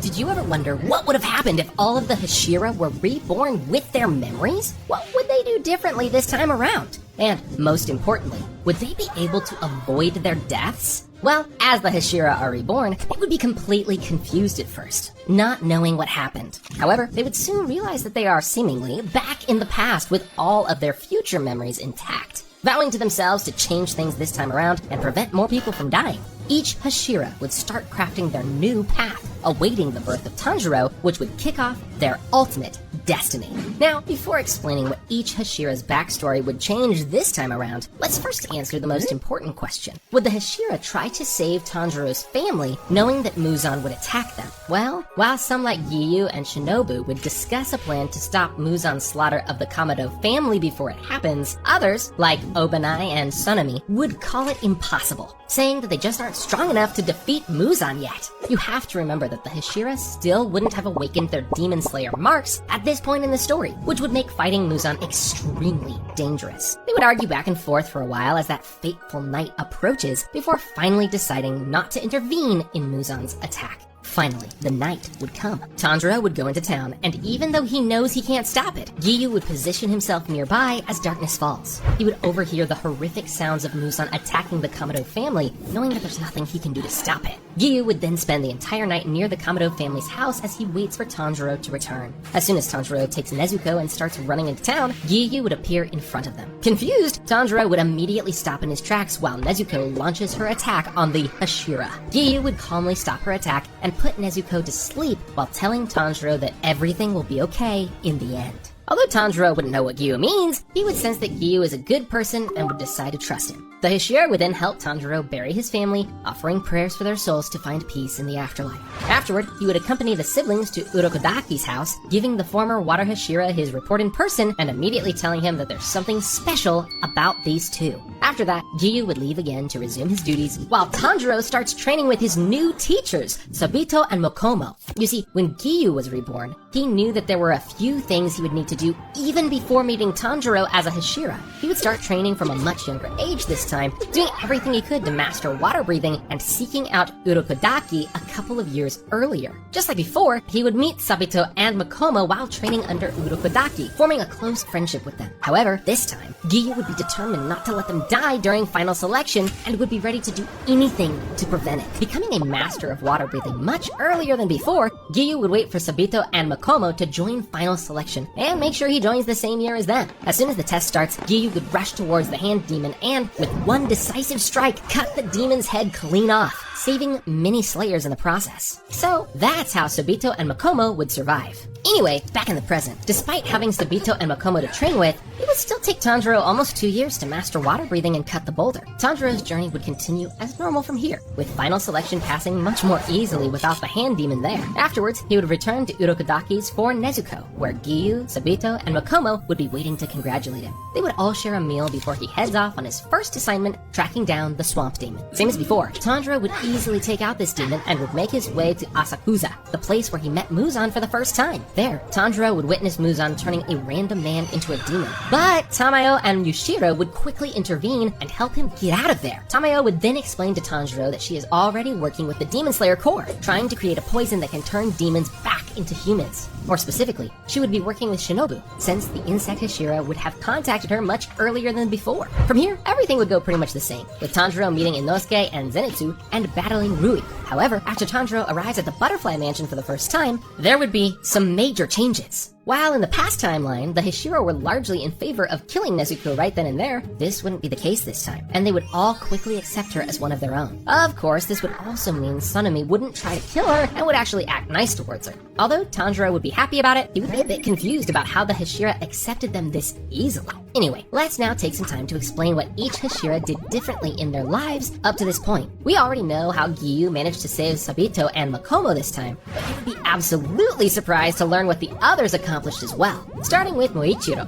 Did you ever wonder what would have happened if all of the Hashira were reborn with their memories? What would they do differently this time around? And most importantly, would they be able to avoid their deaths? Well, as the Hashira are reborn, they would be completely confused at first, not knowing what happened. However, they would soon realize that they are seemingly back in the past with all of their future memories intact, vowing to themselves to change things this time around and prevent more people from dying. Each Hashira would start crafting their new path, awaiting the birth of Tanjiro, which would kick off their ultimate destiny. Now, before explaining what each Hashira's backstory would change this time around, let's first answer the most important question. Would the Hashira try to save Tanjiro's family, knowing that Muzan would attack them? Well, while some like Giyu and Shinobu would discuss a plan to stop Muzan's slaughter of the Kamado family before it happens, others, like Obanai and Sanemi, would call it impossible, saying that they just aren't strong enough to defeat Muzan yet. You have to remember that the Hashira still wouldn't have awakened their Demon Slayer marks at this point in the story, which would make fighting Muzan extremely dangerous. They would argue back and forth for a while as that fateful night approaches, before finally deciding not to intervene in Muzan's attack. Finally, the night would come. Tanjiro would go into town, and even though he knows he can't stop it, Giyu would position himself nearby as darkness falls. He would overhear the horrific sounds of Muzan attacking the Kamado family, knowing that there's nothing he can do to stop it. Giyu would then spend the entire night near the Kamado family's house as he waits for Tanjiro to return. As soon as Tanjiro takes Nezuko and starts running into town, Giyu would appear in front of them. Confused, Tanjiro would immediately stop in his tracks while Nezuko launches her attack on the Hashira. Giyu would calmly stop her attack and put Nezuko to sleep while telling Tanjiro that everything will be okay in the end. Although Tanjiro wouldn't know what Giyu means, he would sense that Giyu is a good person and would decide to trust him. The Hashira would then help Tanjiro bury his family, offering prayers for their souls to find peace in the afterlife. Afterward, he would accompany the siblings to Urokodaki's house, giving the former Water Hashira his report in person and immediately telling him that there's something special about these two. After that, Giyu would leave again to resume his duties, while Tanjiro starts training with his new teachers, Sabito and Mokomo. You see, when Giyu was reborn, he knew that there were a few things he would need to do even before meeting Tanjiro as a Hashira. He would start training from a much younger age this time, doing everything he could to master water breathing and seeking out Urokodaki a couple of years earlier. Just like before, he would meet Sabito and Mokomo while training under Urokodaki, forming a close friendship with them. However, this time, Giyu would be determined not to let them die during final selection and would be ready to do anything to prevent it. Becoming a master of water breathing much earlier than before, Giyu would wait for Sabito and Mokomo to join final selection and make sure he joins the same year as them. As soon as the test starts, Giyu would rush towards the hand demon and, with one decisive strike, cut the demon's head clean off, saving many slayers in the process. So that's how Sabito and Mokomo would survive. Anyway, back in the present, despite having Sabito and Mokomo to train with, it would still take Tanjiro almost 2 years to master water breathing and cut the boulder. Tanjiro's journey would continue as normal from here, with final selection passing much more easily without the hand demon there. Afterwards, he would return to Urokodaki's for Nezuko, where Giyu, Sabito, and Mokomo would be waiting to congratulate him. They would all share a meal before he heads off on his first assignment, tracking down the swamp demon. Same as before, Tanjiro would easily take out this demon and would make his way to Asakusa, the place where he met Muzan for the first time. There, Tanjiro would witness Muzan turning a random man into a demon. But Tamayo and Muichiro would quickly intervene and help him get out of there. Tamayo would then explain to Tanjiro that she is already working with the Demon Slayer Corps, trying to create a poison that can turn demons back into humans. More specifically, she would be working with Shinobu, since the insect Hashira would have contacted her much earlier than before. From here, everything would go pretty much the same, with Tanjiro meeting Inosuke and Zenitsu and battling Rui. However, after Tanjiro arrives at the Butterfly Mansion for the first time, there would be some major changes. While in the past timeline, the Hashira were largely in favor of killing Nezuko right then and there, this wouldn't be the case this time, and they would all quickly accept her as one of their own. Of course, this would also mean Sanemi wouldn't try to kill her and would actually act nice towards her. Although Tanjiro would be happy about it, he would be a bit confused about how the Hashira accepted them this easily. Anyway, let's now take some time to explain what each Hashira did differently in their lives up to this point. We already know how Giyu managed to save Sabito and Mokomo this time, but you would be absolutely surprised to learn what the others accomplished as well. Starting with Muichiro.